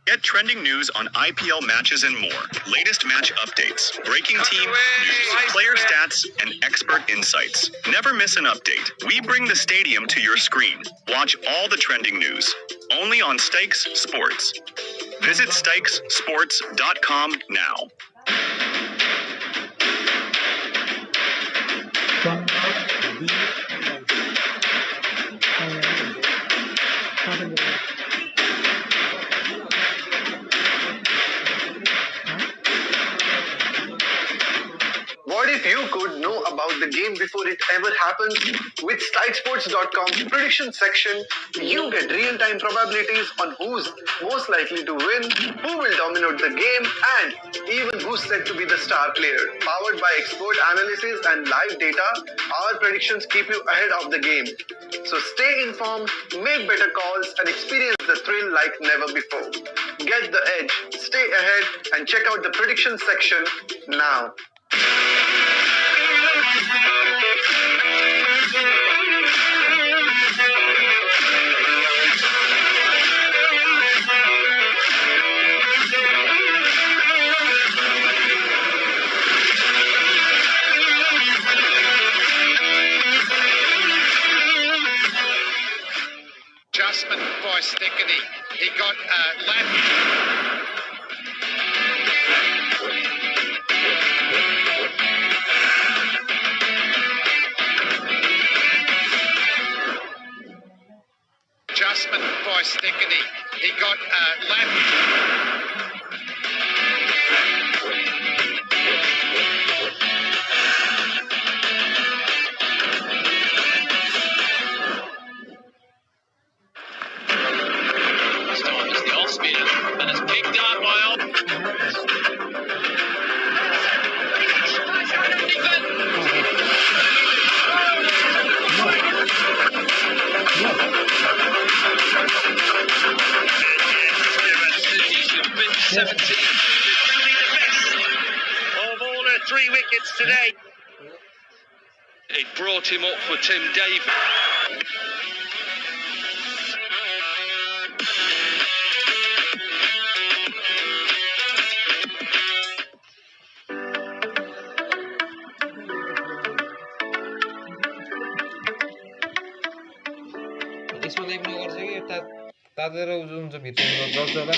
Get trending news on IPL matches and more. Latest match updates, breaking team news, player stats, and expert insights. Never miss an update. We bring the stadium to your screen. Watch all the trending news. Only on Stakes Sports. Visit stakessports.com now. What if you could know about the game before it ever happens? With StyleSports.com's prediction section, you get real-time probabilities on who's most likely to win, who will dominate the game, and even who's set to be the star player. Powered by expert analysis and live data, our predictions keep you ahead of the game. So stay informed, make better calls, and experience the thrill like never before. Get the edge, stay ahead, and check out the prediction section now. Adjustment by Stickety. He got left. Adjustment by Stickety. He got left. It's the off spinner, and it's picked up by Of all her 3 wickets today. It brought him up for Tim Davis. यसमा लेख्नु गर्छ कि तातेर हुन्छ भित्र जल्छ होला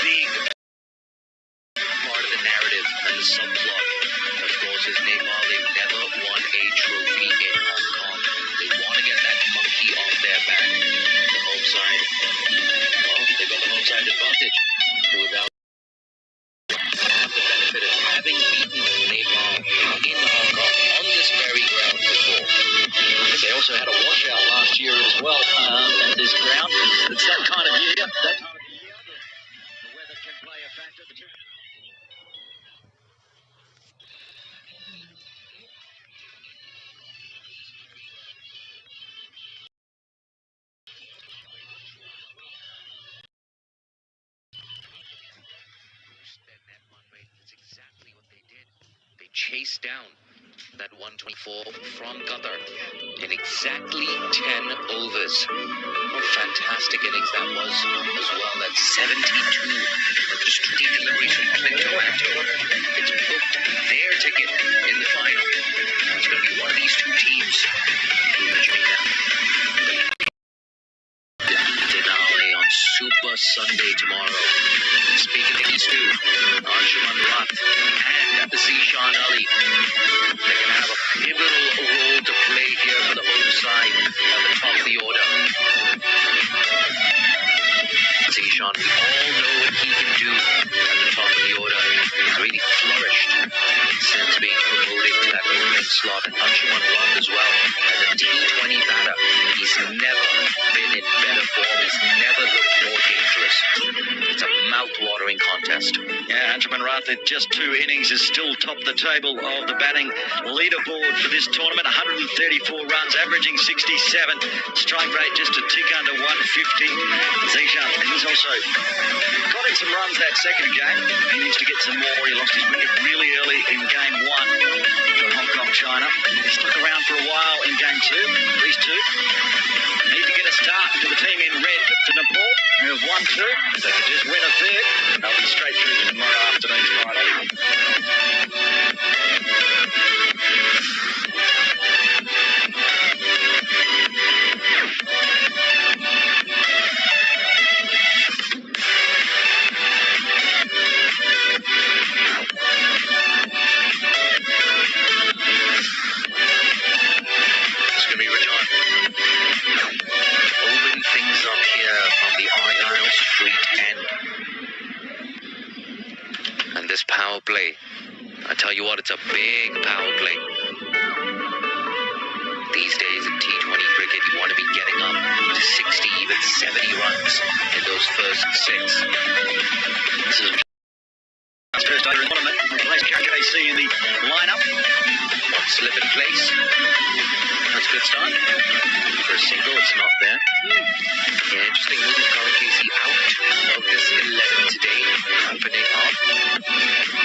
Big part of the narrative and the subplot, of course, is Nepal. They've never won a trophy in Hong Kong. They want to get that monkey off their back. The home side, well, they got the home side advantage without the benefit of having beaten Nepal in Hong Kong on this very ground before. They also had a washout last year as well at this ground. It's that kind of year. The weather can play a factor. Their net run rate. That's exactly what they did. They chased down that 124 from Qatar in exactly 10 overs. What fantastic innings that was as well. That's 72. Just 20 deliveries from Clinton Lanto. It's booked their ticket in the final. It's going to be one of these two teams to make that. Denali on Super Sunday tomorrow. Speaking of these two, Arshman Rath and Zishan Ali, they can have a pivotal role to play here for the home side at the top of the order. Zishan, we all know what he can do at the top of the order. He's really flourished since being promoted to that role. batting slot, and Anshuman Roth as well as a T20 batter. He's never been in better form. He's never looked more dangerous. It's a mouth-watering contest. Yeah, Anshuman Roth at just 2 innings is still top the table of the batting leaderboard for this tournament. 134 runs, averaging 67. Strike rate just a tick under 150. Zishan, he's also got in some runs that second game. He needs to get some more. He lost his wicket really early in game 1 for Hong Kong, China. He stuck around for a while in game 2. These two need to get a start for the team in red for Nepal, who have won 2. If they could just win a third, they'll be straight through to tomorrow afternoon's final. It's going to be Rajan. Open things up here from the Argyle Street end. And this power play, I tell you what, it's a big power play. These days in T20 cricket, you want to be getting up to 60, even 70 runs in those first 6. This is first over in the tournament. Replace KKC in the lineup. One slip in place. That's a good start. For a single, it's not there. Yeah, interesting move. Colin Casey out of this 11 today for Nepal.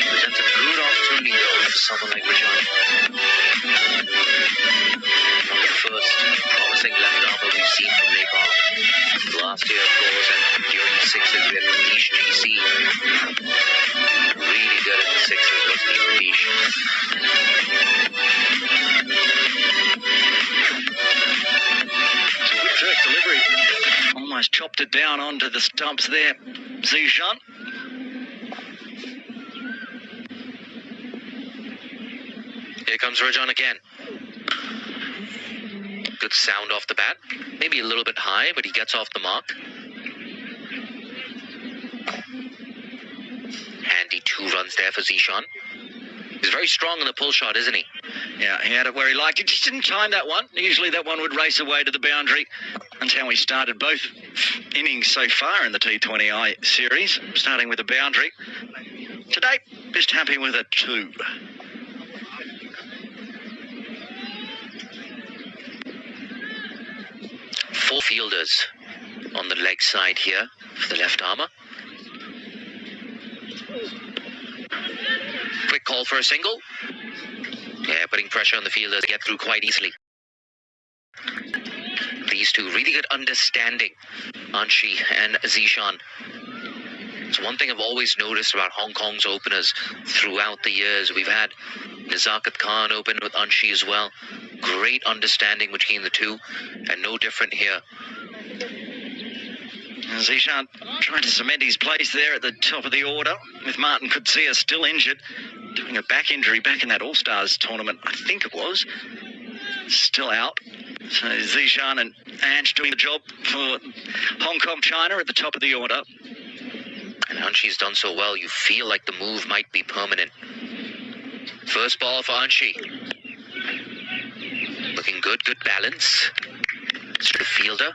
Presents a good opportunity though for someone like Rajan. Not the first promising left armer we've seen from Nepal. Last year, of course, and during the 6s, we had Manish GC. Really good at the 6s, wasn't he, Manish? Good jerk delivery. Almost chopped it down onto the stumps there. Zishan. Here comes Rajan again. Good sound off the bat. Maybe a little bit high, but he gets off the mark. Handy 2 runs there for Zishan. He's very strong in the pull shot, isn't he? Yeah, he had it where he liked it. Just didn't time that one. Usually that one would race away to the boundary. That's how he started both innings so far in the T20I series, starting with a boundary. Today, just happy with a 2. Four fielders on the leg side here for the left armour. Quick call for a single. Yeah, putting pressure on the fielders to get through quite easily. These two, really good understanding, Anshi and Zishan. It's one thing I've always noticed about Hong Kong's openers throughout the years. We've had Nazakat Khan open with Anshi as well. Great understanding between the two, and no different here. Zishan trying to cement his place there at the top of the order, with Martin Kutsia still injured, doing a back injury back in that All-Stars tournament, I think it was. Still out. So Zishan and Ange doing the job for Hong Kong, China at the top of the order. And Anshi's done so well, you feel like the move might be permanent. First ball for Anshi. Looking good, good balance. Sort of fielder.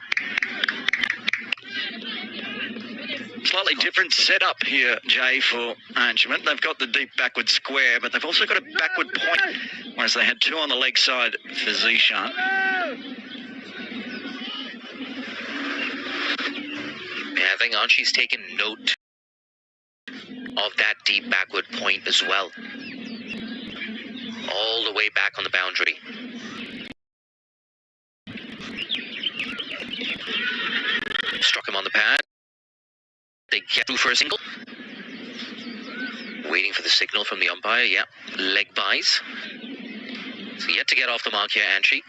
Slightly different setup here, Jay, for Anshuman. They've got the deep backward square, but they've also got a backward point, whereas they had 2 on the leg side for Zishan. Yeah, I think Anshi's taken note of that deep backward point as well. All the way back on the boundary. Struck him on the pad. They get through for a single. Waiting for the signal from the umpire. Yeah, leg buys. So yet to get off the mark here, Anshi.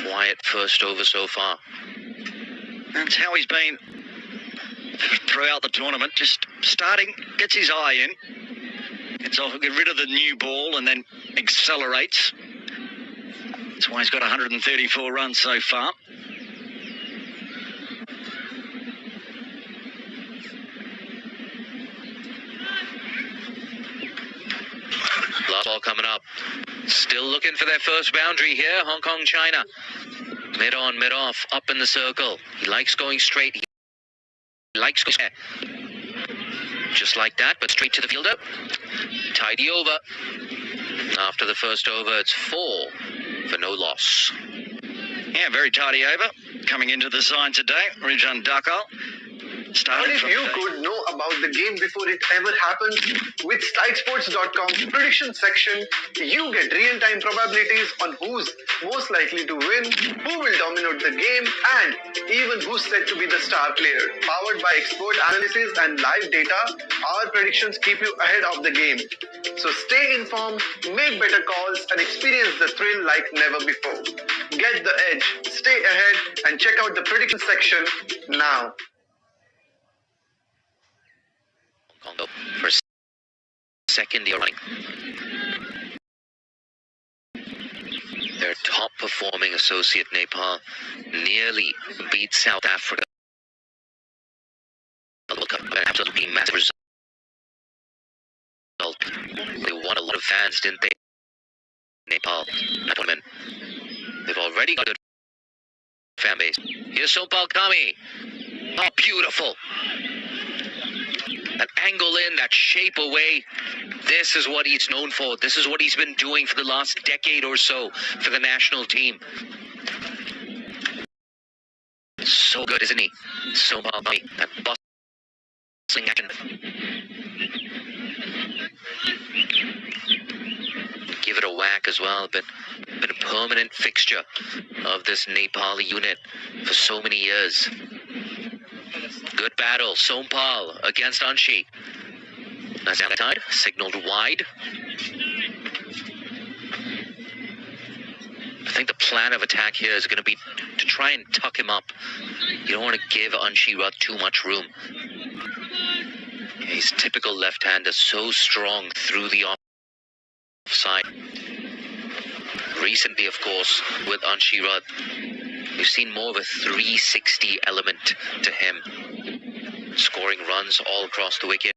Quiet first over so far. That's how he's been throughout the tournament. Just starting, gets his eye in. Gets off, get rid of the new ball and then accelerates. That's why he's got 134 runs so far. Last ball coming up. Still looking for their first boundary here, Hong Kong, China. Mid on, mid off, up in the circle. He likes going straight. He likes going just like that, but straight to the fielder. Tidy over. After the first over, it's 4 for no loss. Yeah, very tidy over. Coming into the sign today, Rijan Dakal. What Started if from you could know about the game before it ever happens? With StrikeSports.com's prediction section, you get real-time probabilities on who's most likely to win, who will dominate the game, and even who's set to be the star player. Powered by expert analysis and live data, our predictions keep you ahead of the game. So stay informed, make better calls, and experience the thrill like never before. Get the edge, stay ahead, and check out the prediction section now. Congo for second year running. Their top performing associate Nepal nearly beat South Africa. An absolutely massive result. They won a lot of fans, didn't they? Nepal, that tournament. They've already got a good fan base. Here's Sompal Kami. Oh, beautiful. That angle in, that shape away. This is what he's known for. This is what he's been doing for the last decade or so for the national team. So good, isn't he? So Kami, that bustling action. Give it a whack as well, but been a permanent fixture of this Nepali unit for so many years. Good battle, Sompal against Anshi. Nice outside, signaled wide. I think the plan of attack here is going to be to try and tuck him up. You don't want to give Anshi Rudd too much room. He's typical left-hander, so strong through the offside. Recently, of course, with Anshi Rudd, we've seen more of a 360 element to him. Scoring runs all across the wicket.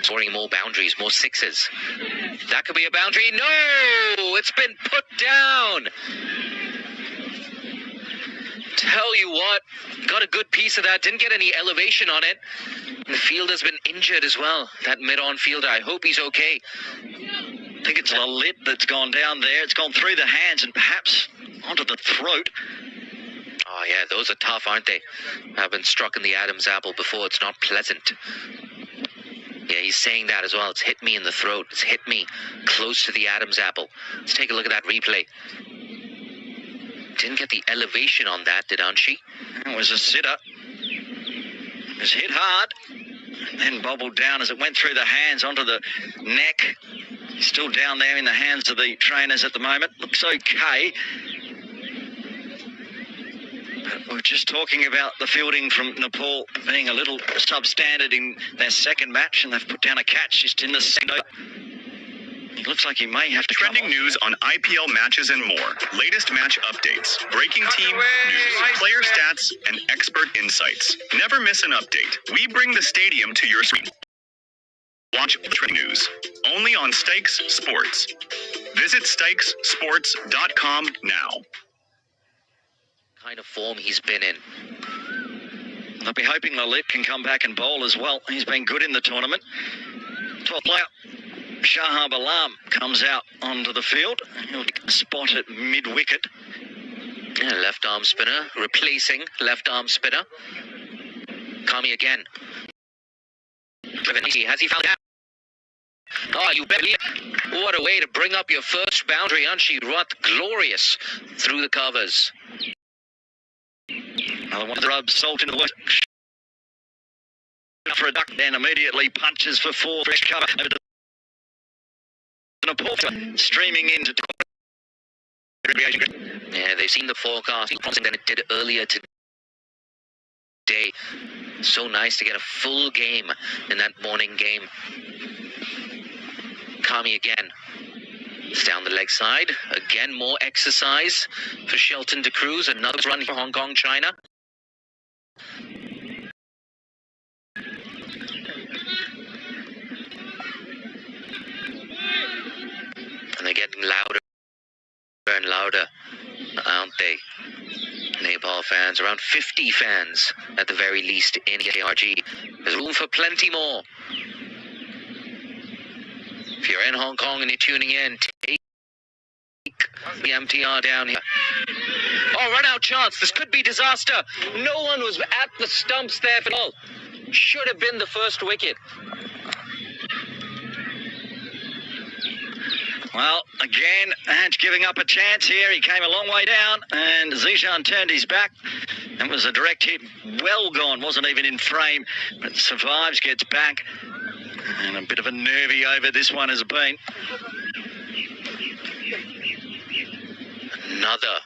Scoring more boundaries, more sixes. That could be a boundary. No! It's been put down! Tell you what, got a good piece of that. Didn't get any elevation on it. The fielder's been injured as well. That mid-on fielder. I hope he's okay. I think it's Lalit that's gone down there. It's gone through the hands and perhaps onto the throat. Oh yeah, those are tough, aren't they? I've been struck in the Adam's apple before. It's not pleasant. Yeah, he's saying that as well. It's hit me in the throat. It's hit me close to the Adam's apple. Let's take a look at that replay. Didn't get the elevation on that, did Anshi? It was a sitter. It was hit hard. And then bobbled down as it went through the hands onto the neck. He's still down there in the hands of the trainers at the moment. Looks okay. But we're just talking about the fielding from Nepal being a little substandard in their second match, and they've put down a catch just in the second over. It looks like he may have to Trending news on IPL matches and more. Latest match updates, breaking team news, player stats, and expert insights. Never miss an update. We bring the stadium to your screen. Watch trending news only on Stakes Sports. Visit stakessports.com now. Kind of form he's been in. They'll be hoping Lalit can come back and bowl as well. He's been good in the tournament. Top player, Shahab Alam, comes out onto the field. He'll take a spot at mid-wicket. Yeah, left arm spinner, replacing left arm spinner. Kami again. Driven easy. Has he found out? Oh, you bet. What a way to bring up your first boundary. Anshi Rudd, glorious through the covers. Another one rubs salt into the water. For a duck, then immediately punches for 4. Fresh cover. Over to Nepal, streaming into. Yeah, they've seen the forecast. Promising than it did earlier today. So nice to get a full game in that morning game. Kami again. It's down the leg side. Again, more exercise for Shelton de Cruz. Another run for Hong Kong, China. And they get getting louder and louder, aren't they? Nepal fans, around 50 fans at the very least in KRG. There's room for plenty more. If you're in Hong Kong and you're tuning in, take the MTR down here. Oh, run out chance. This could be disaster. No one was at the stumps there for all. Should have been the first wicket. Well, again, Ange giving up a chance here. He came a long way down, and Zishan turned his back. It was a direct hit, well gone, wasn't even in frame, but survives, gets back, and a bit of a nervy over this one has been. Another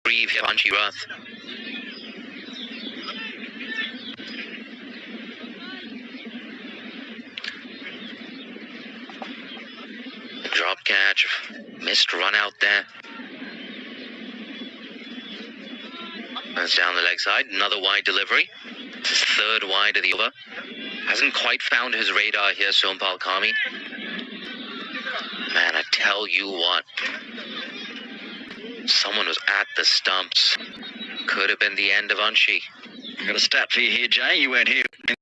reprieve here, Anji Rath. Drop catch, missed run out there. That's down the leg side, another wide delivery. His third wide of the over. Hasn't quite found his radar here, Sompal Kami. Man, I tell you what. Someone was at the stumps. Could have been the end of Anshi. I've got a stat for you here, Jay. You weren't here in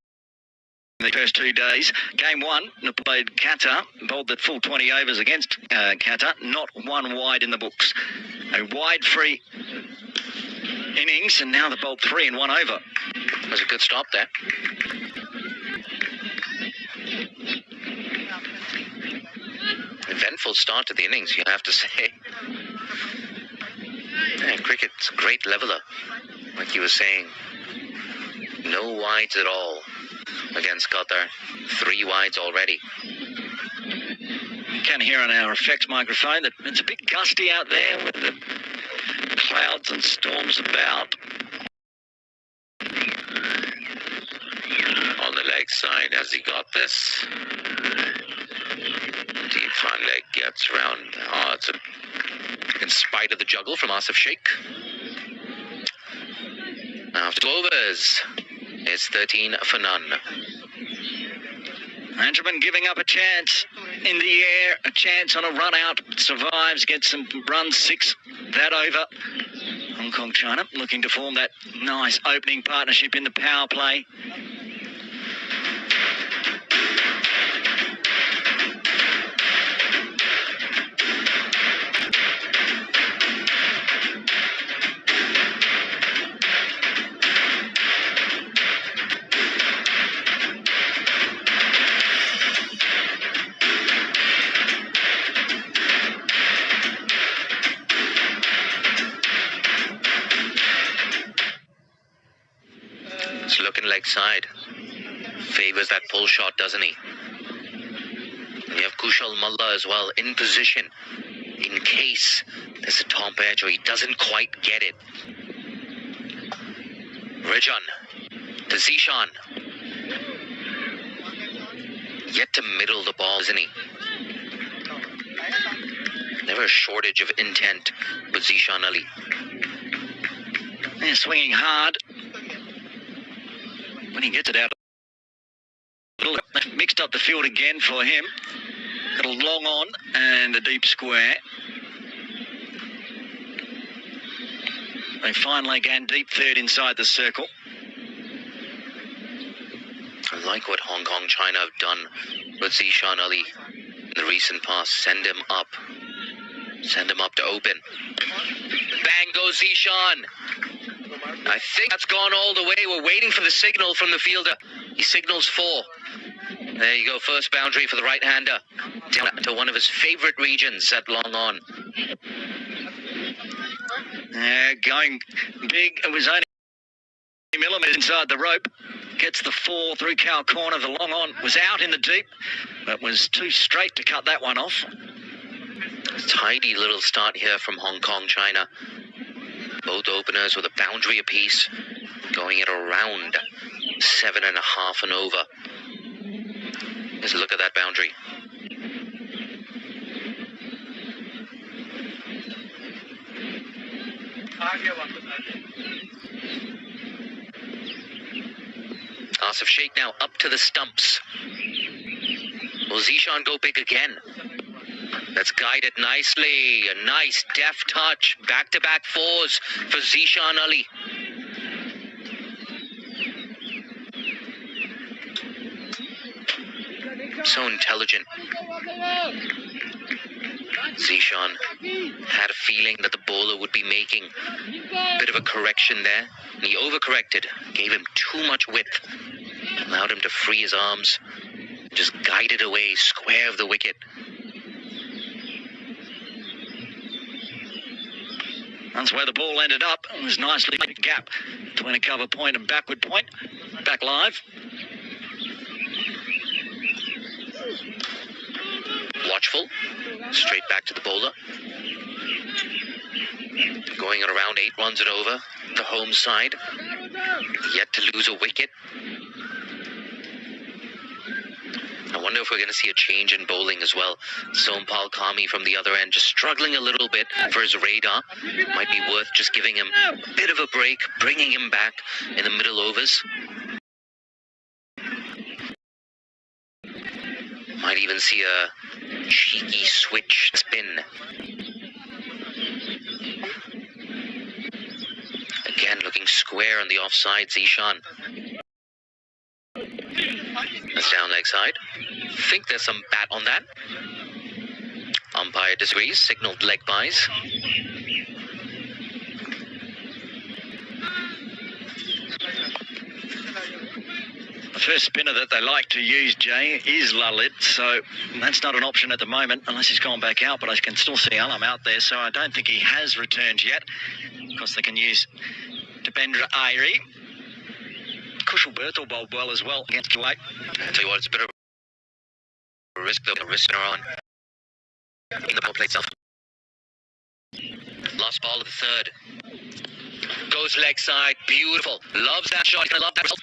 the first 2 days. Game 1, played Qatar, bowled at full 20 overs against Qatar. Not one wide in the books. A wide-free innings, and now they bowled 3 in 1 over. That was a good stop there. Eventful start to the innings, you have to say. Yeah, cricket's a great leveler, like you were saying. No wides at all against Qatar. 3 wides already. You can hear on our effects microphone that it's a bit gusty out there with the clouds and storms about. On the leg side, has he got this? Deep front leg gets round. Oh, it's in spite of the juggle from Asif Sheikh. After 2 overs, it's 13 for none. Anjuman giving up a chance in the air, a chance on a run out, survives, gets some runs, 6 that over. Hong Kong, China looking to form that nice opening partnership in the power play. It's looking leg side. Favors that pull shot, doesn't he? You have Kushal Malla as well in position in case there's a top edge or he doesn't quite get it. Rijan to Zishan. Yet to middle the ball, isn't he? Never a shortage of intent with Zishan Ali. They're swinging hard. When he gets it out, mixed up the field again for him. Got a long on and a deep square. A fine leg and deep third inside the circle. I like what Hong Kong, China have done with Zishan Ali in the recent past. Send him up. Send him up to open. Bang goes Zishan. I think that's gone all the way. We're waiting for the signal from the fielder. He signals 4. There you go, first boundary for the right-hander. Down to one of his favourite regions at long on. Going big. It was only millimetres inside the rope. Gets the 4 through cow corner. The long on was out in the deep, but was too straight to cut that one off. Tidy little start here from Hong Kong, China. Both openers with a boundary apiece, going at around 7.5 and over. Just look at that boundary. Asif Sheikh now up to the stumps. Will Zishan go big again? That's guided nicely. A nice deft touch. Back-to-back fours for Zishan Ali. So intelligent. Zishan had a feeling that the bowler would be making a bit of a correction there. And he overcorrected, gave him too much width, allowed him to free his arms, just guided away square of the wicket. That's where the ball ended up. It was nicely a gap between a cover point and backward point. Back live. Watchful. Straight back to the bowler. Going at around 8 runs and over. The home side. Yet to lose a wicket. I wonder if we're going to see a change in bowling as well. Sompal Kami from the other end just struggling a little bit for his radar. Might be worth just giving him a bit of a break, bringing him back in the middle overs. Might even see a cheeky switch spin. Again, looking square on the offside, Zishan. That's down leg side. Think there's some bat on that. Umpire disagrees, signaled leg byes. The first spinner that they like to use, Jay, is Lalit, so that's not an option at the moment, unless he's gone back out, but I can still see Alam out there, so I don't think he has returned yet. Of course, they can use Dipendra Airi. Kushal Berthel bowled well as well against Kuwait. I'll tell you what, it's a bit of a risk, though. A risk on in the ball play itself. Last ball of the third. Goes leg side, beautiful. Loves that shot. He's gonna love that result.